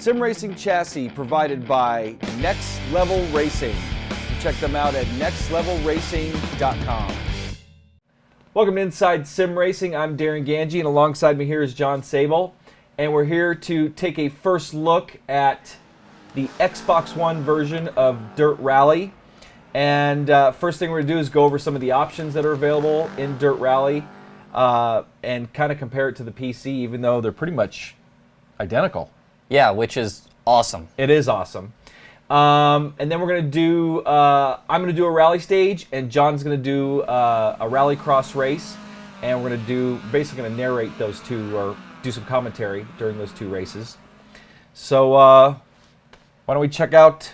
sim racing chassis provided by Next Level Racing. Check them out at nextlevelracing.com. Welcome to Inside Sim Racing. I'm Darin Ganji, and alongside me here is John Sable. And we're here to take a first look at the Xbox One version of Dirt Rally. And first thing we're going to do is go over some of the options that are available in Dirt Rally and kind of compare it to the PC, even though they're pretty much identical. Yeah, which is awesome. It is awesome. And then we're going to do, I'm going to do a rally stage, and John's going to do a rallycross race. And we're going to do, basically going to narrate those two, or do some commentary during those two races. So why don't we check out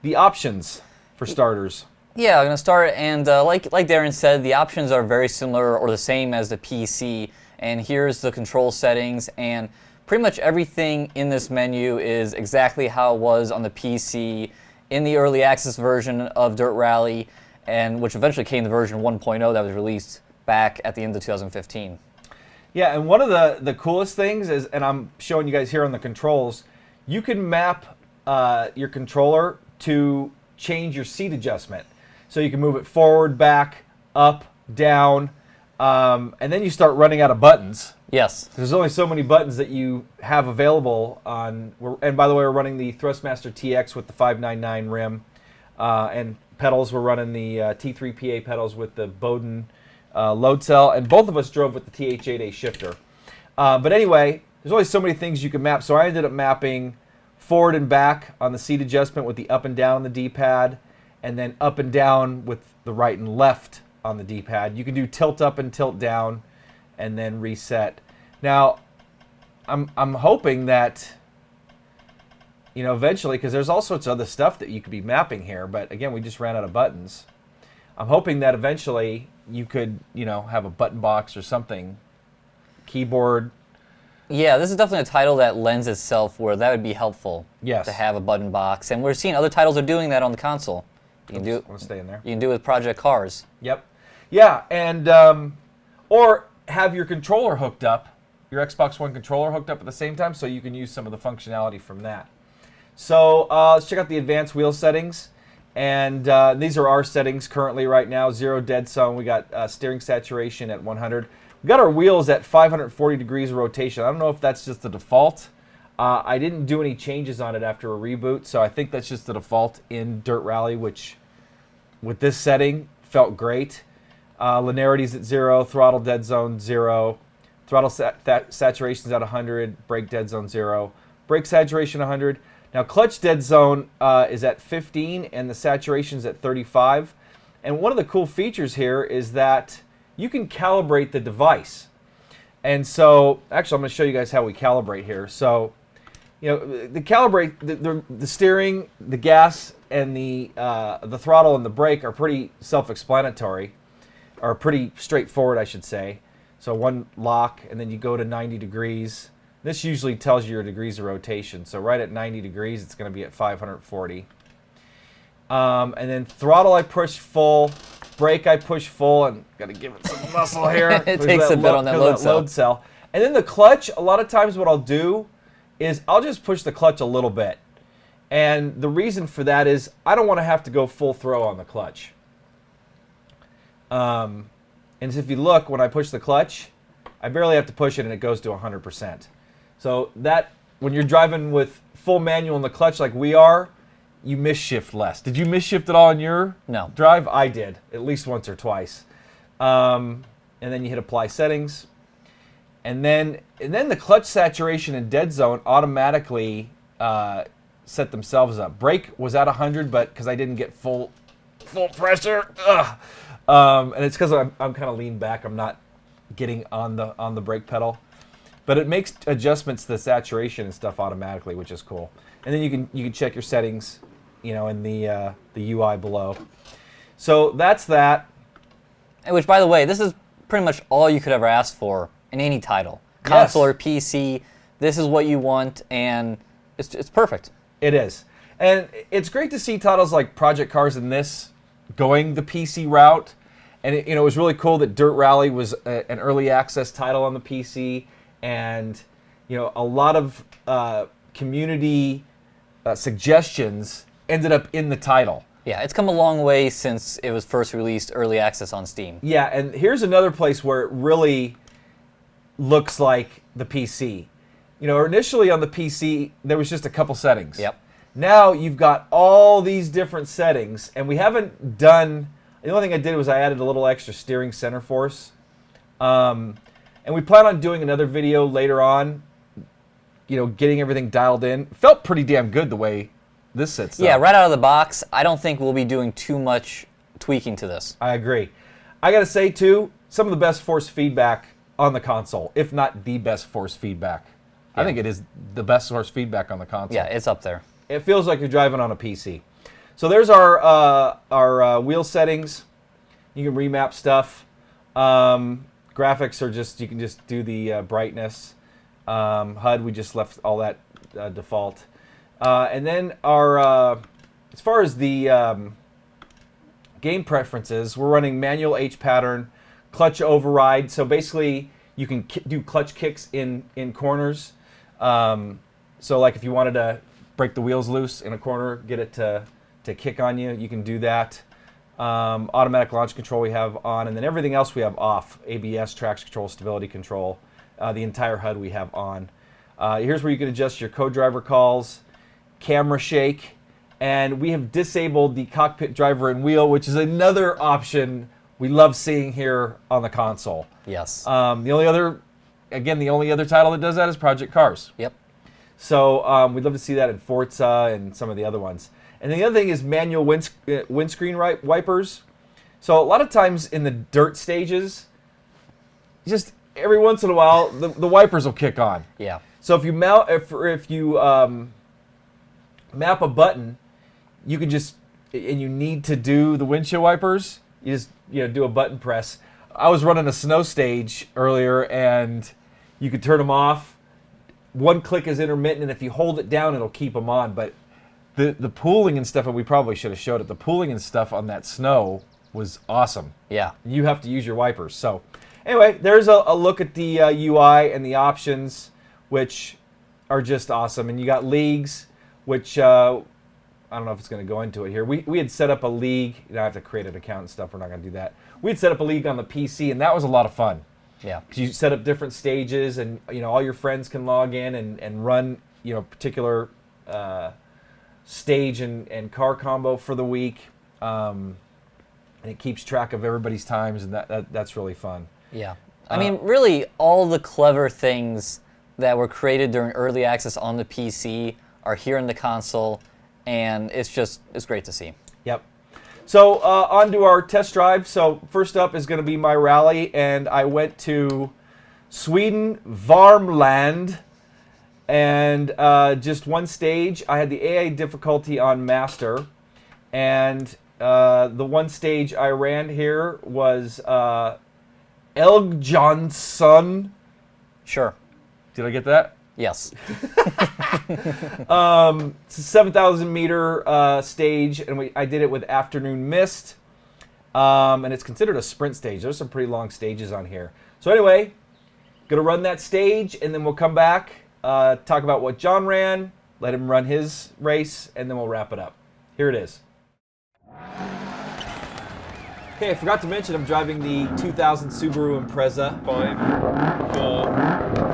the options for starters? Yeah, I'm going to start, and like Darin said, the options are very similar or the same as the PC. And here's the control settings, and pretty much everything in this menu is exactly how it was on the PC in the early access version of Dirt Rally, and which eventually became the version 1.0 that was released back at the end of 2015. Yeah, and one of the coolest things is, and I'm showing you guys here on the controls, you can map your controller to change your seat adjustment. So you can move it forward, back, up, down, and then you start running out of buttons. Yes. There's only so many buttons that you have available on, and by the way, we're running the Thrustmaster TX with the 599 rim, and pedals, we're running the T3 PA pedals with the Bowden load cell, and both of us drove with the TH8A shifter. But anyway, there's only so many things you can map, so I ended up mapping forward and back on the seat adjustment with the up and down on the D-pad, and then up and down with the right and left on the D-pad. You can do tilt up and tilt down, and then reset. Now, I'm hoping that, you know, eventually, because there's all sorts of other stuff that you could be mapping here, but again, we just ran out of buttons. I'm hoping that eventually you could, you know, have a button box or something, keyboard. Yeah, this is definitely a title that lends itself where that would be helpful. Yes. To have a button box, and we're seeing other titles are doing that on the console. You can do it. I want to stay in there. You can do it with Project Cars. Yep. Yeah, and or have your controller hooked up, your Xbox One controller hooked up at the same time, so you can use some of the functionality from that. So let's check out the advanced wheel settings, and these are our settings currently right now. 0 dead zone. We got steering saturation at 100. We got our wheels at 540 degrees of rotation. I don't know if that's just the default. I didn't do any changes on it after a reboot, so I think that's just the default in Dirt Rally, which with this setting felt great. Linearity's at 0, throttle dead zone 0, throttle saturation's at 100, brake dead zone 0, brake saturation 100. Now clutch dead zone is at 15 and the saturation's at 35. And one of the cool features here is that you can calibrate the device. And so, actually I'm going to show you guys how we calibrate here. So, you know, the steering, the gas, and the throttle and the brake are pretty self-explanatory, or pretty straightforward, I should say. So one lock, and then you go to 90 degrees. This usually tells you your degrees of rotation. So right at 90 degrees, it's going to be at 540. And then throttle, I push full. Brake, I push full, and got to give it some muscle here. It takes a bit on that load cell. And then the clutch, a lot of times what I'll do is I'll just push the clutch a little bit. And the reason for that is I don't want to have to go full throw on the clutch. And if you look, when I push the clutch, I barely have to push it and it goes to 100%. So that, when you're driving with full manual in the clutch like we are, you misshift less. Did you misshift at all in your drive? I did, at least once or twice. And then you hit apply settings. And then the clutch saturation and dead zone automatically set themselves up. Brake was at 100, but because I didn't get full pressure, and it's because I'm kind of leaned back. I'm not getting on the brake pedal, but it makes adjustments to the saturation and stuff automatically, which is cool. And then you can check your settings, you know, in the UI below. So that's that. And which, by the way, this is pretty much all you could ever ask for in any title, console or PC. This is what you want, and it's perfect. It is, and it's great to see titles like Project Cars and this going the PC route. And it was really cool that Dirt Rally was an early access title on the PC, and a lot of community suggestions ended up in the title. Yeah, it's come a long way since it was first released early access on Steam. Yeah, and here's another place where it really looks like the PC. You know, initially on the PC, there was just a couple settings. Yep. Now you've got all these different settings, and we haven't done... The only thing I did was I added a little extra steering center force. And we plan on doing another video later on, you know, getting everything dialed in. It felt pretty damn good the way this sits. Yeah, right out of the box, I don't think we'll be doing too much tweaking to this. I agree. I got to say, too, some of the best force feedback on the console, if not the best force feedback. Yeah. I think it is the best force feedback on the console. Yeah, it's up there. It feels like you're driving on a PC. So there's our wheel settings. You can remap stuff. Graphics are just, you can just do the brightness. HUD, we just left all that default. And then our, as far as the game preferences, we're running manual H pattern, clutch override. So basically, you can do clutch kicks in corners. So like if you wanted to break the wheels loose in a corner, get it to kick on you, you can do that. Automatic launch control we have on, and then everything else we have off. ABS, traction control, stability control. The entire HUD we have on. Here's where you can adjust your co-driver calls, camera shake, and we have disabled the cockpit driver and wheel, which is another option we love seeing here on the console. Yes. The only other title that does that is Project Cars. Yep. So we'd love to see that in Forza and some of the other ones. And then the other thing is manual windscreen wipers. So a lot of times in the dirt stages, just every once in a while, the wipers will kick on. Yeah. So if you map a button, you can just, and you need to do the windshield wipers, you just do a button press. I was running a snow stage earlier, and you could turn them off. One click is intermittent, and if you hold it down, it'll keep them on. But the pooling and stuff, and we probably should have showed it, the pooling and stuff on that snow was awesome. Yeah. You have to use your wipers. So anyway, there's a look at the UI and the options, which are just awesome. And you got leagues, which I don't know if it's going to go into it here. We had set up a league. I have to create an account and stuff. We're not going to do that. We had set up a league on the PC, and that was a lot of fun. Yeah. You set up different stages, and all your friends can log in and run particular stage and car combo for the week, and it keeps track of everybody's times, and that's really fun. Yeah. I mean, really, all the clever things that were created during early access on the PC are here in the console, and it's great to see. Yep. So on to our test drive. So first up is going to be my rally, and I went to Sweden, Värmland, and just one stage. I had the AI difficulty on Master, and the one stage I ran here was Elgjansson. Sure. Did I get that? Yes. It's a 7,000 meter stage, and I did it with afternoon mist, and it's considered a sprint stage. There's some pretty long stages on here. So anyway, gonna run that stage, and then we'll come back, talk about what John ran, let him run his race, and then we'll wrap it up. Here it is. Okay, I forgot to mention I'm driving the 2000 Subaru Impreza. 5, 4,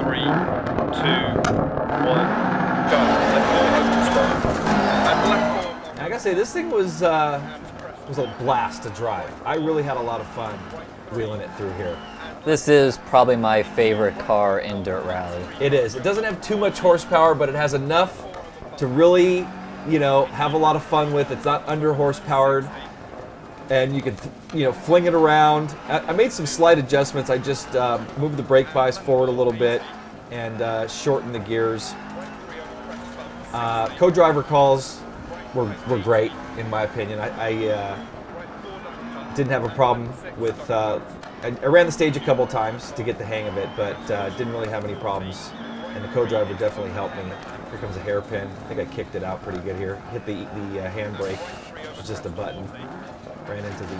3, 2, 1, go. Left 4 open spot. And left 4. And I gotta say, this thing was a blast to drive. I really had a lot of fun wheeling it through here. This is probably my favorite car in Dirt Rally. It is. It doesn't have too much horsepower, but it has enough to really, have a lot of fun with. It's not under horsepowered, and you can, fling it around. I made some slight adjustments. I just moved the brake bias forward a little bit and shortened the gears. Co-driver calls were great, in my opinion. I didn't have a problem with. I ran the stage a couple times to get the hang of it, but didn't really have any problems. And the co-driver definitely helped me. Here comes a hairpin. I think I kicked it out pretty good here. Hit the handbrake, which is just a button. Ran into the...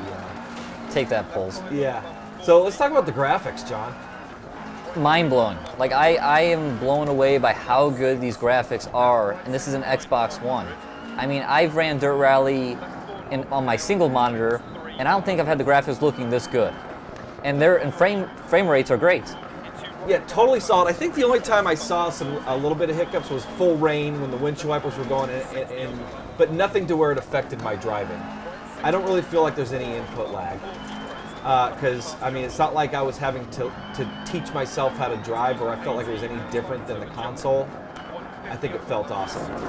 Take that, Pulls. Yeah. So let's talk about the graphics, John. mind-blowing. Like, I am blown away by how good these graphics are, and this is an Xbox One. I mean, I've ran Dirt Rally on my single monitor, and I don't think I've had the graphics looking this good. And frame rates are great. Yeah, totally solid. I think the only time I saw a little bit of hiccups was full rain when the windshield wipers were going in, but nothing to where it affected my driving. I don't really feel like there's any input lag. Because, I mean, it's not like I was having to teach myself how to drive, or I felt like it was any different than the console. I think it felt awesome. Into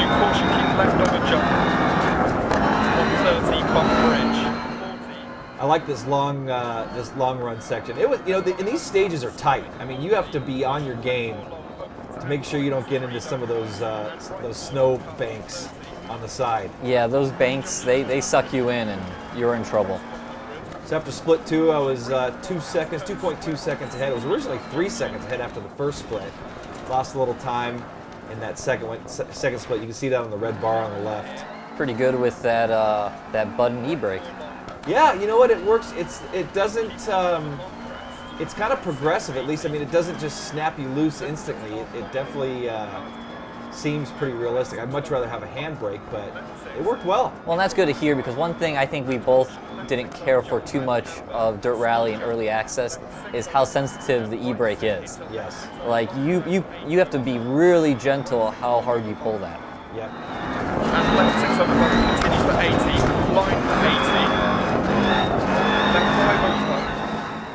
caution, keep left on the jump. 130 bump bridge. I like this long run section. It was, you know, and these stages are tight. I mean, you have to be on your game to make sure you don't get into some of those snow banks on the side. Yeah, those banks, they suck you in and you're in trouble. So after split 2, I was 2.2 seconds ahead. It was originally 3 seconds ahead after the first split. Lost a little time in that second split. You can see that on the red bar on the left. Pretty good with that that button e-brake. Yeah, you know what? It works. It doesn't. It's kind of progressive, at least. I mean, it doesn't just snap you loose instantly. It definitely seems pretty realistic. I'd much rather have a handbrake, but it worked well. Well, and that's good to hear, because one thing I think we both didn't care for too much of Dirt Rally and early access is how sensitive the e-brake is. Yes. Like you have to be really gentle how hard you pull that. Yep. And left 6 on the button continues for 80. Line 80.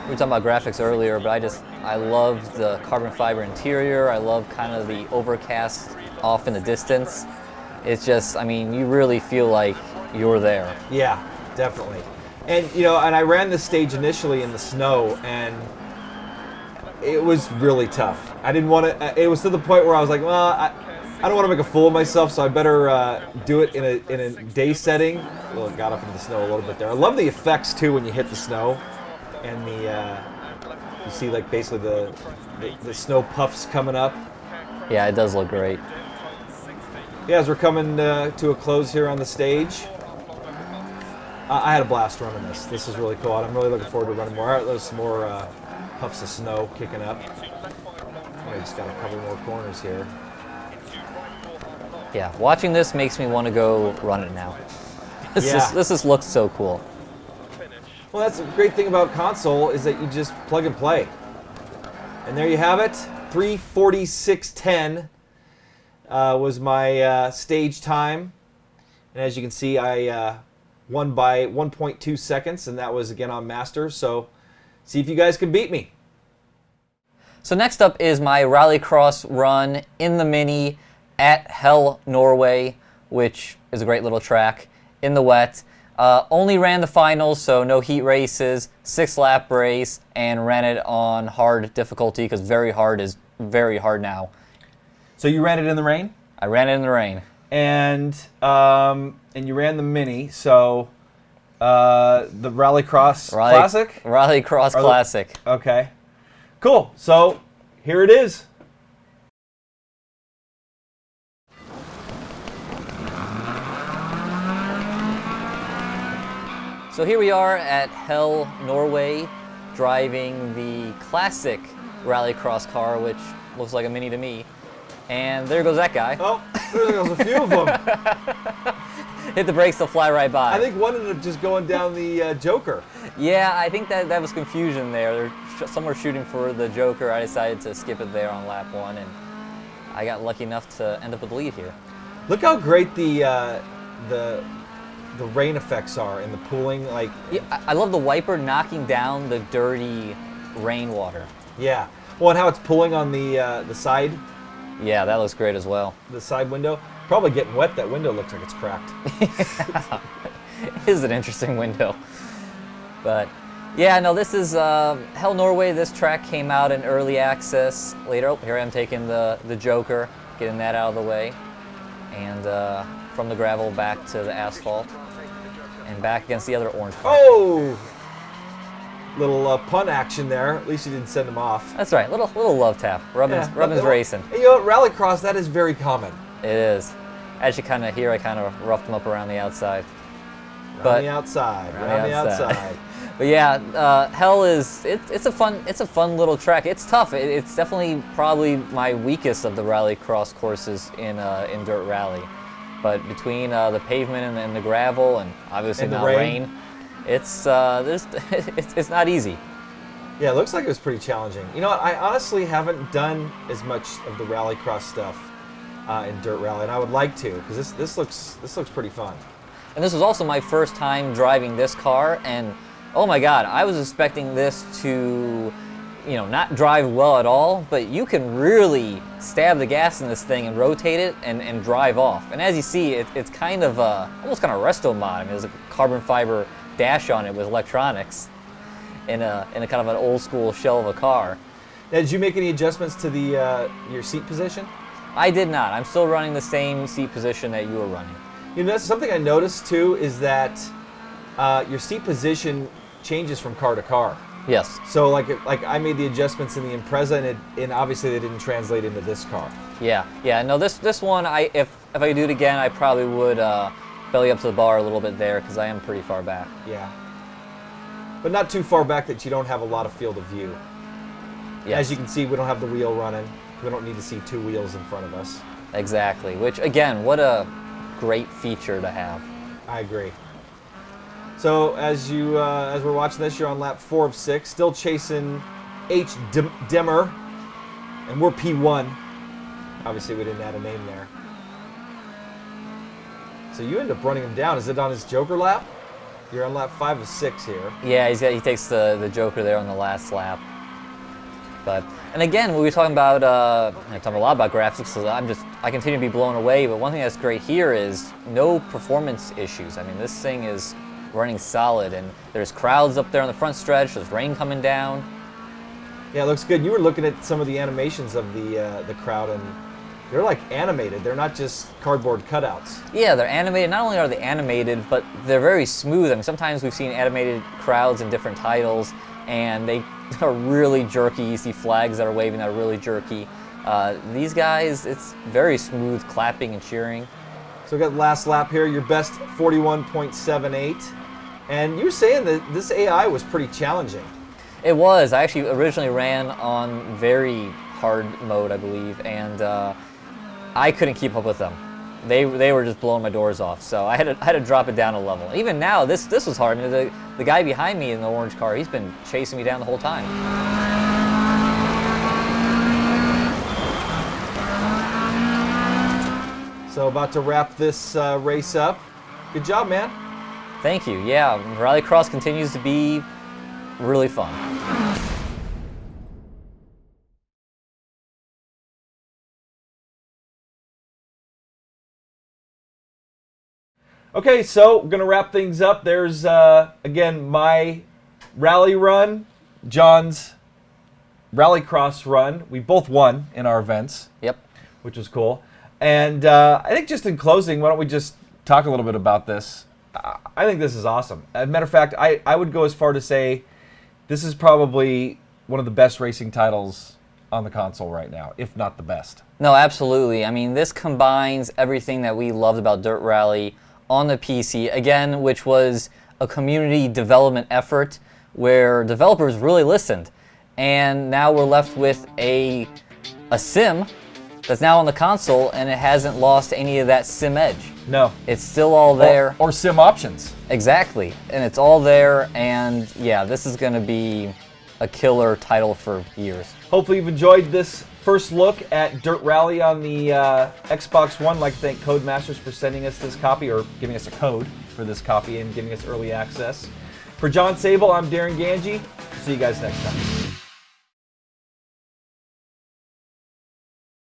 We were talking about graphics earlier, but I love the carbon fiber interior. I love kind of the overcast off in the distance. It's just, I mean, you really feel like you're there. Yeah, definitely. And you know, and I ran this stage initially in the snow, and it was really tough. I didn't want to. It was to the point where I was like, well, I don't want to make a fool of myself, so I better do it in a day setting. Well, it got up into the snow a little bit there. I love the effects too when you hit the snow, and you see like basically the snow puffs coming up. Yeah, it does look great. Yeah, as we're coming to a close here on the stage, I had a blast running this. This is really cool, and I'm really looking forward to running more. All right, there's some more puffs of snow kicking up. I just got a couple more corners here. Yeah, watching this makes me want to go run it now. This just looks so cool. Well, that's the great thing about console is that you just plug and play. And there you have it. 3:46.10 was my stage time. And as you can see, I won by 1.2 seconds, and that was again on Master. So see if you guys can beat me. So next up is my rallycross run in the Mini at Hell Norway, which is a great little track in the wet. Only ran the finals, so no heat races, 6-lap race, and ran it on hard difficulty because very hard is very hard now. So you ran it in the rain? I ran it in the rain. And you ran the Mini, so the Rallycross Classic? Rallycross Classic. Okay. Cool. So here it is. So here we are at Hell Norway, driving the classic rallycross car, which looks like a Mini to me. And there goes that guy. Oh, there goes a few of them. Hit the brakes, they'll fly right by. I think one ended up just going down the Joker. Yeah, I think that was confusion there. Some were shooting for the Joker. I decided to skip it there on lap 1, and I got lucky enough to end up with the lead here. Look how great the rain effects are in the pooling. Like, yeah, I love the wiper knocking down the dirty rainwater. Yeah. Well, and how it's pulling on the side. Yeah, that looks great as well. The side window. Probably getting wet. That window looks like it's cracked. Yeah. It is an interesting window. But yeah, no, this is Hell Norway. This track came out in early access later. Oh, here I am taking the Joker, getting that out of the way. And from the gravel back to the asphalt. And back against the other orange car. Oh! Little pun action there. At least you didn't send them off. That's right. Little love tap. Rubbin's racing. You know, rallycross, that is very common. It is. As you kind of hear, I kind of roughed them up around the outside. Around the outside. But yeah, Hell is it's a fun little track. It's tough. It's definitely probably my weakest of the rallycross courses in dirt rally. But between the pavement and the gravel and obviously And the now rain, it's it's not easy. Yeah, it looks like it was pretty challenging. You know what? I honestly haven't done as much of the rallycross stuff in dirt rally, and I would like to because this looks pretty fun. And this was also my first time driving this car, and oh my God, I was expecting this to, not drive well at all, but you can really stab the gas in this thing and rotate it and drive off. And as you see, it's kind of almost kind of resto mod. I mean, there's a carbon fiber dash on it with electronics in a kind of an old school shell of a car. Now, did you make any adjustments to the your seat position? I did not. I'm still running the same seat position that you were running. That's something I noticed too is that your seat position changes from car to car. Yes. So like I made the adjustments in the Impreza, and obviously they didn't translate into this car. Yeah. No, this one, if I could do it again, I probably would belly up to the bar a little bit there because I am pretty far back. Yeah. But not too far back that you don't have a lot of field of view. Yes. As you can see, we don't have the wheel running. We don't need to see two wheels in front of us. Exactly. Which again, what a great feature to have. I agree. So as we're watching this, you're on lap 4 of 6, still chasing H. Dimmer, and we're P1. Obviously, we didn't add a name there. So you end up running him down. Is it on his Joker lap? You're on lap 5 of 6 here. Yeah, he takes the Joker there on the last lap. And again, we were talking about talking a lot about graphics, so I continue to be blown away. But one thing that's great here is no performance issues. I mean, this thing is running solid, and there's crowds up there on the front stretch. There's rain coming down. Yeah, it looks good. You were looking at some of the animations of the crowd, and they're like animated. They're not just cardboard cutouts. Yeah, they're animated. Not only are they animated, but they're very smooth. I mean, sometimes we've seen animated crowds in different titles, and they are really jerky. You see flags that are waving that are really jerky. These guys, it's very smooth clapping and cheering. So we got last lap here, your best 41.78. And you were saying that this AI was pretty challenging. It was. I actually originally ran on very hard mode, I believe, and I couldn't keep up with them. They were just blowing my doors off, so I had to drop it down a level. Even now, this was hard. I mean, the guy behind me in the orange car, he's been chasing me down the whole time. So about to wrap this race up. Good job, man. Thank you. Yeah, rallycross continues to be really fun. Okay, so we're going to wrap things up. There's, again, my rally run, John's rallycross run. We both won in our events. Yep. Which was cool. And I think just in closing, why don't we just talk a little bit about this? I think this is awesome. As a matter of fact, I would go as far to say this is probably one of the best racing titles on the console right now, if not the best. No, absolutely. I mean, this combines everything that we loved about Dirt Rally on the PC, again, which was a community development effort where developers really listened. And now we're left with a sim that's now on the console, and it hasn't lost any of that sim edge. No. It's still all there. Or sim options. Exactly. And it's all there, and yeah, this is going to be a killer title for years. Hopefully you've enjoyed this first look at Dirt Rally on the Xbox One. I'd like to thank Codemasters for sending us this copy, or giving us a code for this copy and giving us early access. For John Sable, I'm Darin Ganji. See you guys next time.